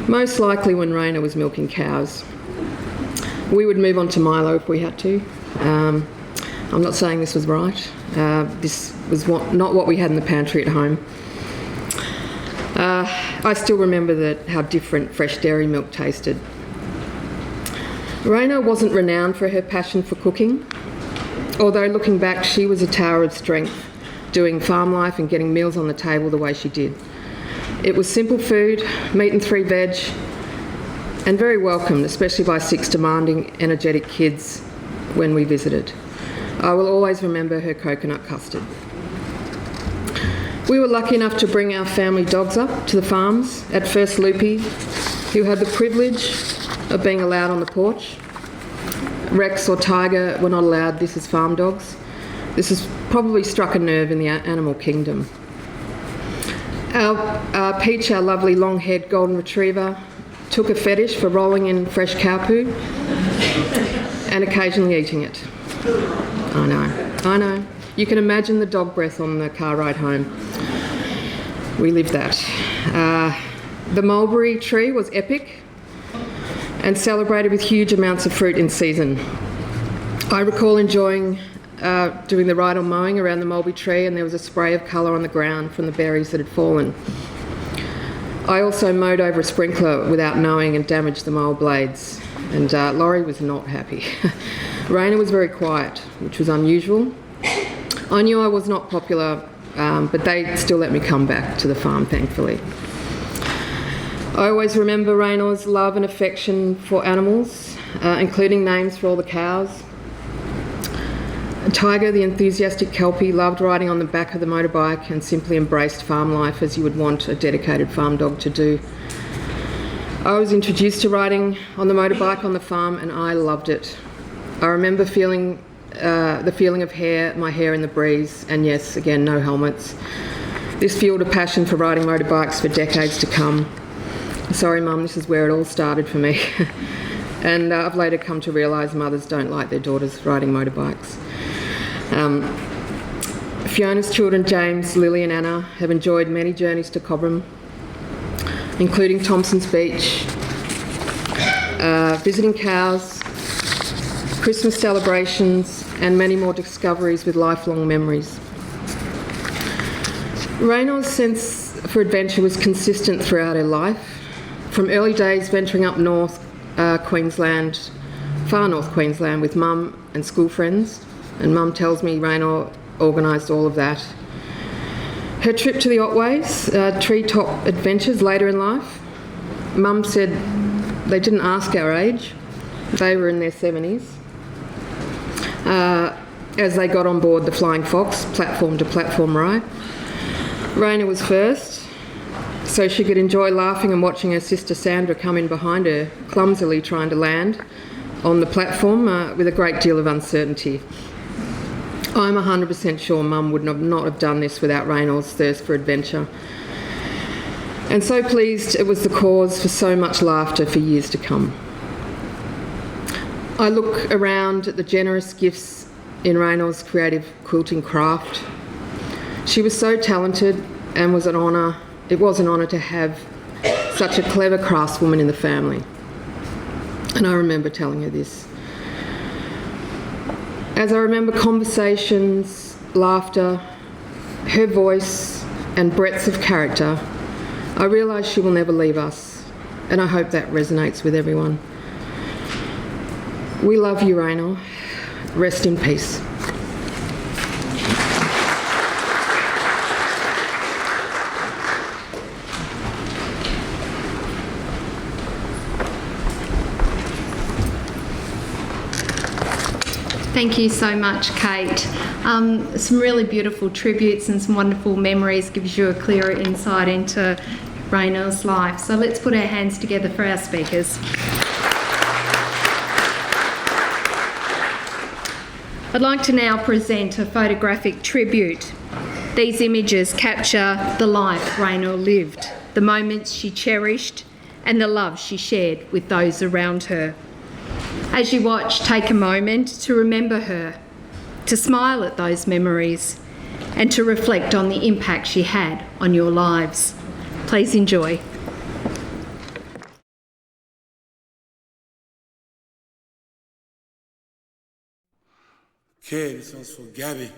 most likely when Raynor was milking cows. We would move on to Milo if we had to. I'm not saying this was right. This was not what we had in the pantry at home. I still remember how different fresh dairy milk tasted. Raynor wasn't renowned for her passion for cooking, although looking back she was a tower of strength, doing farm life and getting meals on the table the way she did. It was simple food, meat and 3 veg, and very welcomed, especially by 6 demanding, energetic kids when we visited. I will always remember her coconut custard. We were lucky enough to bring our family dogs up to the farms. At first Loopy, who had the privilege of being allowed on the porch. Rex or Tiger were not allowed. This is farm dogs. This has probably struck a nerve in the animal kingdom. Our Peach, our lovely long-haired golden retriever, took a fetish for rolling in fresh cow poo and occasionally eating it. I know. You can imagine the dog breath on the car ride home. We lived that. The mulberry tree was epic and celebrated with huge amounts of fruit in season. I recall enjoying doing the ride on mowing around the mulberry tree, and there was a spray of colour on the ground from the berries that had fallen. I also mowed over a sprinkler without knowing and damaged the mower blades, and Laurie was not happy. Raynor was very quiet, which was unusual. I knew I was not popular, but they still let me come back to the farm, thankfully. I always remember Raynor's love and affection for animals, including names for all the cows. Tiger, the enthusiastic kelpie, loved riding on the back of the motorbike and simply embraced farm life as you would want a dedicated farm dog to do. I was introduced to riding on the motorbike on the farm and I loved it. I remember feeling the feeling of my hair in the breeze, and yes, again, no helmets. This fueled a passion for riding motorbikes for decades to come. Sorry, Mum, this is where it all started for me. And I've later come to realise mothers don't like their daughters riding motorbikes. Fiona's children, James, Lily and Anna, have enjoyed many journeys to Cobram, including Thompson's Beach, visiting cows, Christmas celebrations, and many more discoveries with lifelong memories. Raynor's sense for adventure was consistent throughout her life. From early days venturing up north Queensland, far north Queensland, with Mum and school friends, and Mum tells me Raynor organised all of that. Her trip to the Otways, treetop adventures later in life, Mum said they didn't ask our age, they were in their 70s. As they got on board the Flying Fox, platform to platform ride. Raynor was first, so she could enjoy laughing and watching her sister Sandra come in behind her, clumsily trying to land on the platform with a great deal of uncertainty. I'm 100% sure Mum would not have done this without Raynor's thirst for adventure. And so pleased it was the cause for so much laughter for years to come. I look around at the generous gifts in Raynor's creative quilting craft. She was so talented and was an honour. It was an honour to have such a clever craftswoman in the family. And I remember telling her this. As I remember conversations, laughter, her voice and breadth of character, I realise she will never leave us, and I hope that resonates with everyone. We love you, Raynor. Rest in peace. Thank you so much, Kate. Some really beautiful tributes and some wonderful memories, gives you a clearer insight into Raynor's life. So let's put our hands together for our speakers. I'd like to now present a photographic tribute. These images capture the life Raynor lived, the moments she cherished and the love she shared with those around her. As you watch, take a moment to remember her, to smile at those memories and to reflect on the impact she had on your lives. Please enjoy. Okay, this one's for Gabby.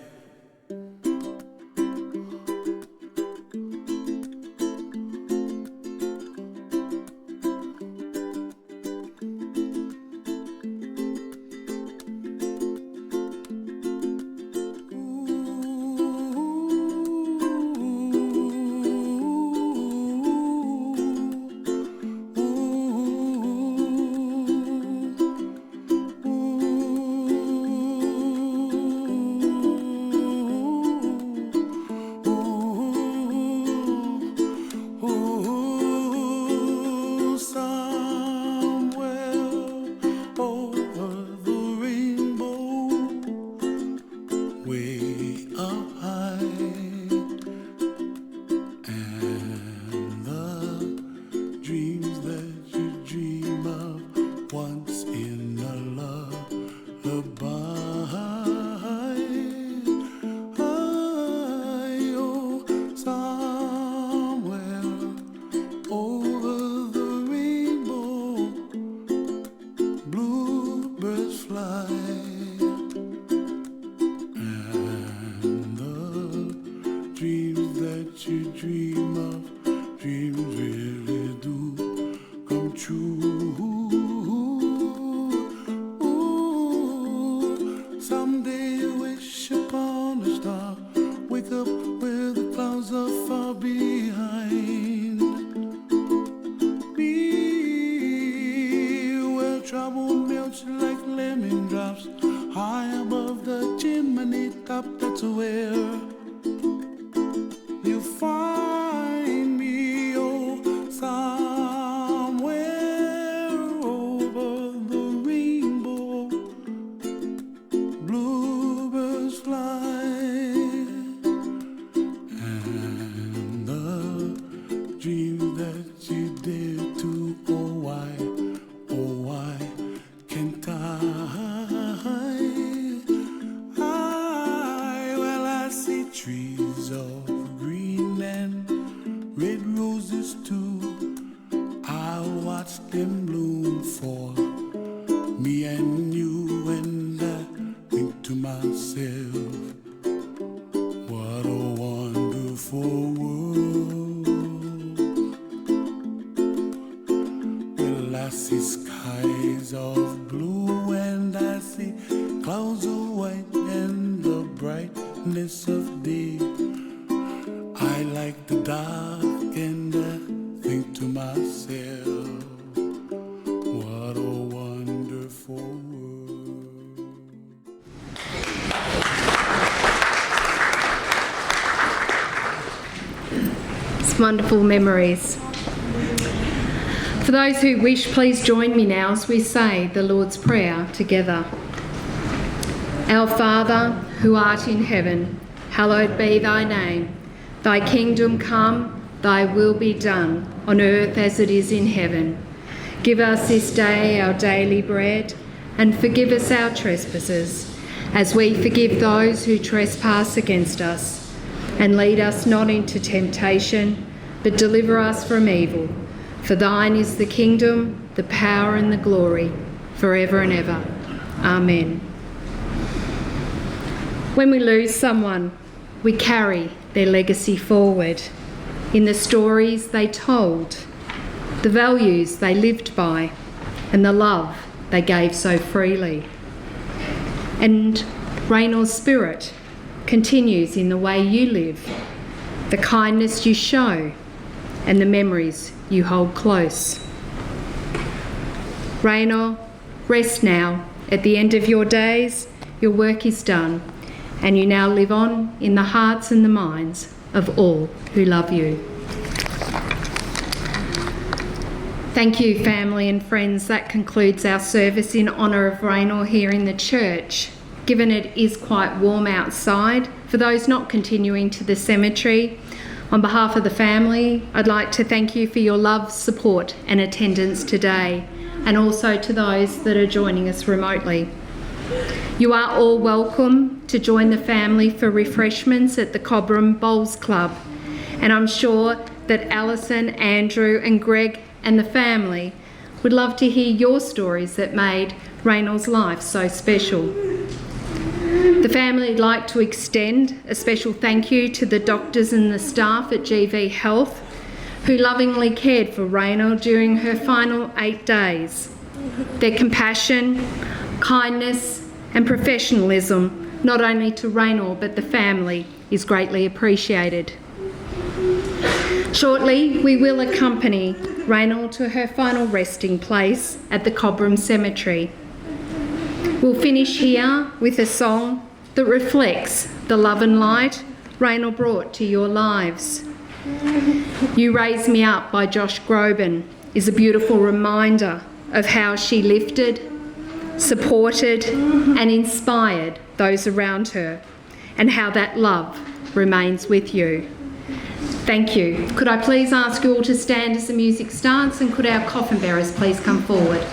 Wonderful memories. For those who wish, please join me now as we say the Lord's Prayer together. Our Father, who art in heaven, hallowed be thy name. Thy kingdom come, thy will be done, on earth as it is in heaven. Give us this day our daily bread, and forgive us our trespasses, as we forgive those who trespass against us. And lead us not into temptation, but deliver us from evil. For thine is the kingdom, the power and the glory, forever and ever. Amen. When we lose someone, we carry their legacy forward in the stories they told, the values they lived by, and the love they gave so freely. And Raynor's spirit continues in the way you live, the kindness you show, and the memories you hold close. Raynor, rest now. At the end of your days, your work is done, and you now live on in the hearts and the minds of all who love you. Thank you, family and friends. That concludes our service in honour of Raynor here in the church. Given it is quite warm outside, for those not continuing to the cemetery, on behalf of the family, I'd like to thank you for your love, support and attendance today, and also to those that are joining us remotely. You are all welcome to join the family for refreshments at the Cobram Bowls Club, and I'm sure that Alison, Andrew and Greg and the family would love to hear your stories that made Raynor's life so special. The family would like to extend a special thank you to the doctors and the staff at GV Health who lovingly cared for Raynor during her final 8 days. Their compassion, kindness and professionalism, not only to Raynor but the family, is greatly appreciated. Shortly, we will accompany Raynor to her final resting place at the Cobram Cemetery. We'll finish here with a song that reflects the love and light Raynor brought to your lives. You Raise Me Up by Josh Groban is a beautiful reminder of how she lifted, supported and inspired those around her, and how that love remains with you. Thank you. Could I please ask you all to stand as the music starts, and could our coffin bearers please come forward?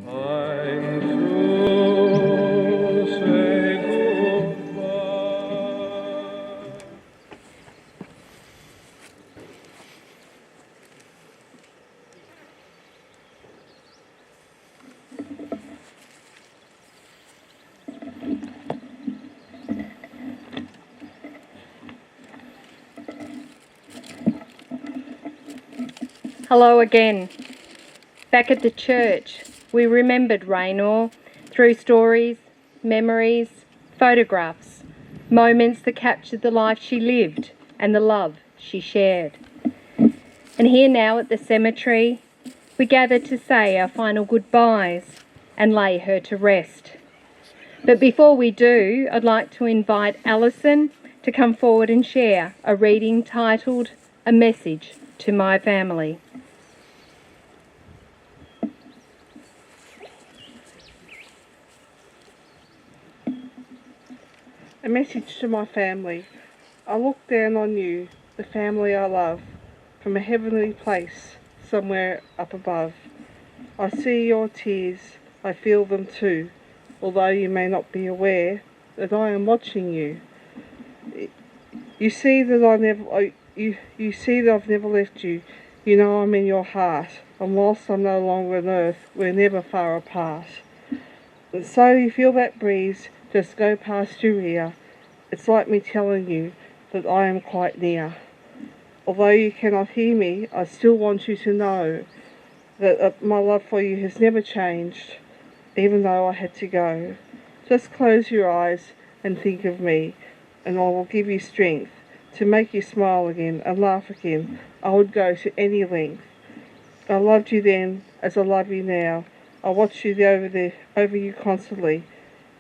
Time to say goodbye. Hello again. Back at the church, we remembered Raynor through stories, memories, photographs, moments that captured the life she lived and the love she shared. And here now at the cemetery, we gather to say our final goodbyes and lay her to rest. But before we do, I'd like to invite Alison to come forward and share a reading titled A Message to My Family. A message to my family. I look down on you, the family I love, from a heavenly place somewhere up above. I see your tears, I feel them too, although you may not be aware that I am watching you. You see that I've never left you. You know I'm in your heart, and whilst I'm no longer on earth, we're never far apart. And so you feel that breeze just go past your ear. It's like me telling you that I am quite near. Although you cannot hear me, I still want you to know that my love for you has never changed, even though I had to go. Just close your eyes and think of me, and I will give you strength to make you smile again and laugh again. I would go to any length. I loved you then as I love you now. I watched you over you constantly,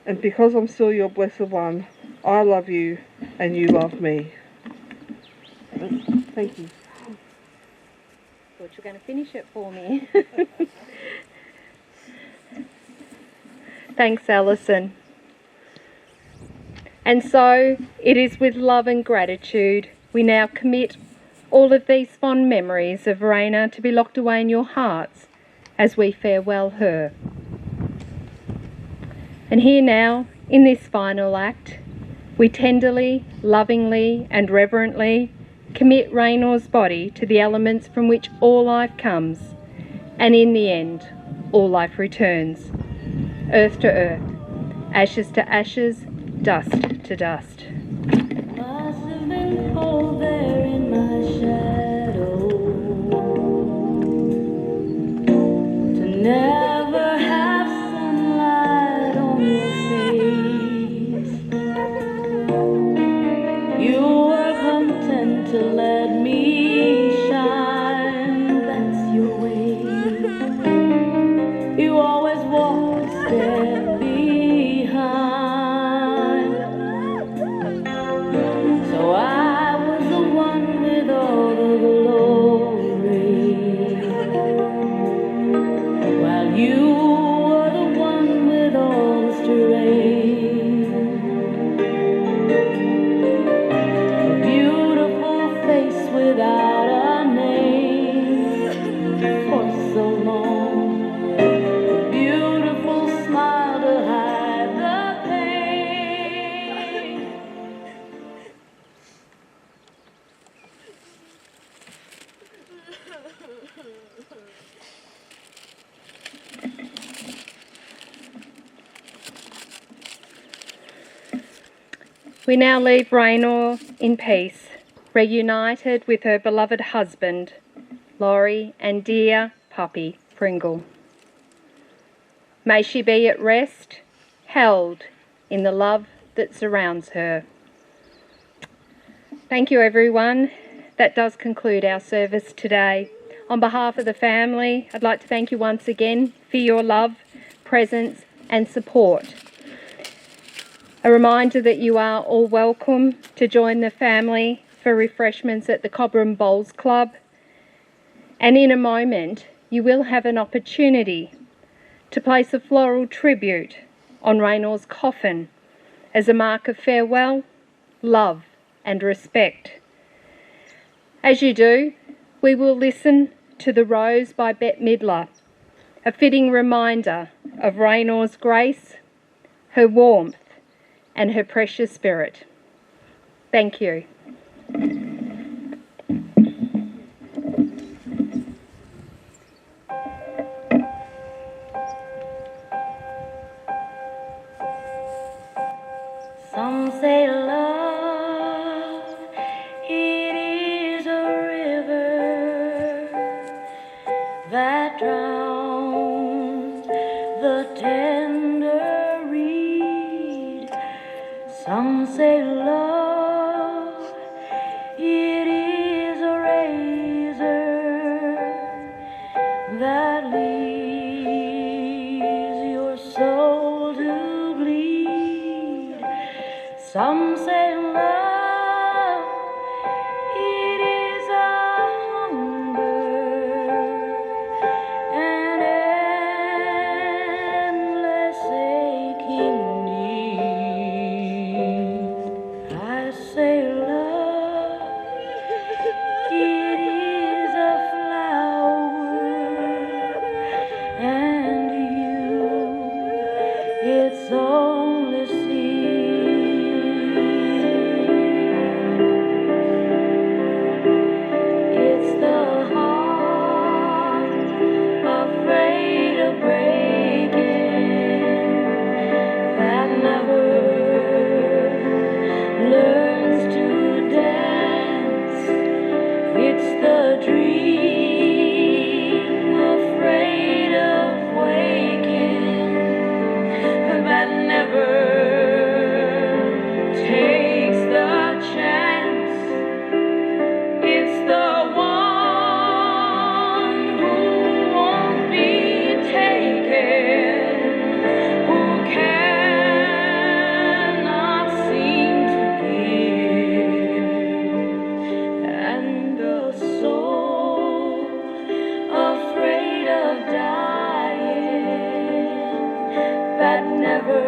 and because I'm still your blessed one, I love you and you love me. Thank you. Thought you were going to finish it for me. Thanks, Alison. And so it is with love and gratitude we now commit all of these fond memories of Raynor to be locked away in your hearts as we farewell her. And here now, in this final act, we tenderly, lovingly and reverently commit Raynor's body to the elements from which all life comes, and in the end, all life returns. Earth to earth, ashes to ashes, dust to dust. Must have been cold there in my shadow to never have sunlight on your face. You were content to let me shine, that's your way. You always walked a step behind. So I was the one with all the glory, while you were the one with all the strength. A beautiful face without a name for so long. A beautiful smile to hide the pain. We now leave Raynor in peace, reunited with her beloved husband, Laurie, and dear puppy, Pringle. May she be at rest, held in the love that surrounds her. Thank you, everyone. That does conclude our service today. On behalf of the family, I'd like to thank you once again for your love, presence and support. A reminder that you are all welcome to join the family for refreshments at the Cobram Bowls Club. And in a moment, you will have an opportunity to place a floral tribute on Raynor's coffin as a mark of farewell, love and respect. As you do, we will listen to The Rose by Bette Midler, a fitting reminder of Raynor's grace, her warmth, and her precious spirit. Thank you. Some say love, it is a river that drowns the tender reed. Some say love, it is a razor that leaves your soul to bleed. Some say love, it is a hunger, an endless aching need. I say love, it is a flower, and you, its only seed. It's the heart afraid of breaking that never learns to dance. It's the dream afraid of waking that never takes the chance. It's the one who won't be taken, who cannot seem to give, and the soul afraid of dying that never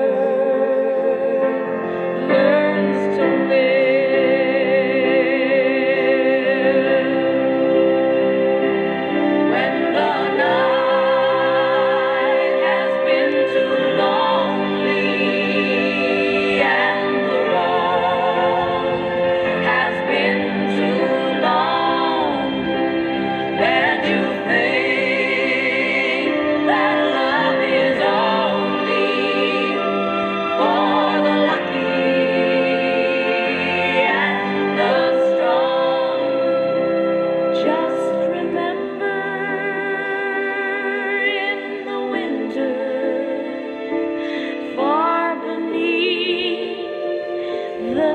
learns to live. When the night has been too lonely and the road has been too long, and you think that love is only for the lucky and the strong, just remember in the winter, far beneath the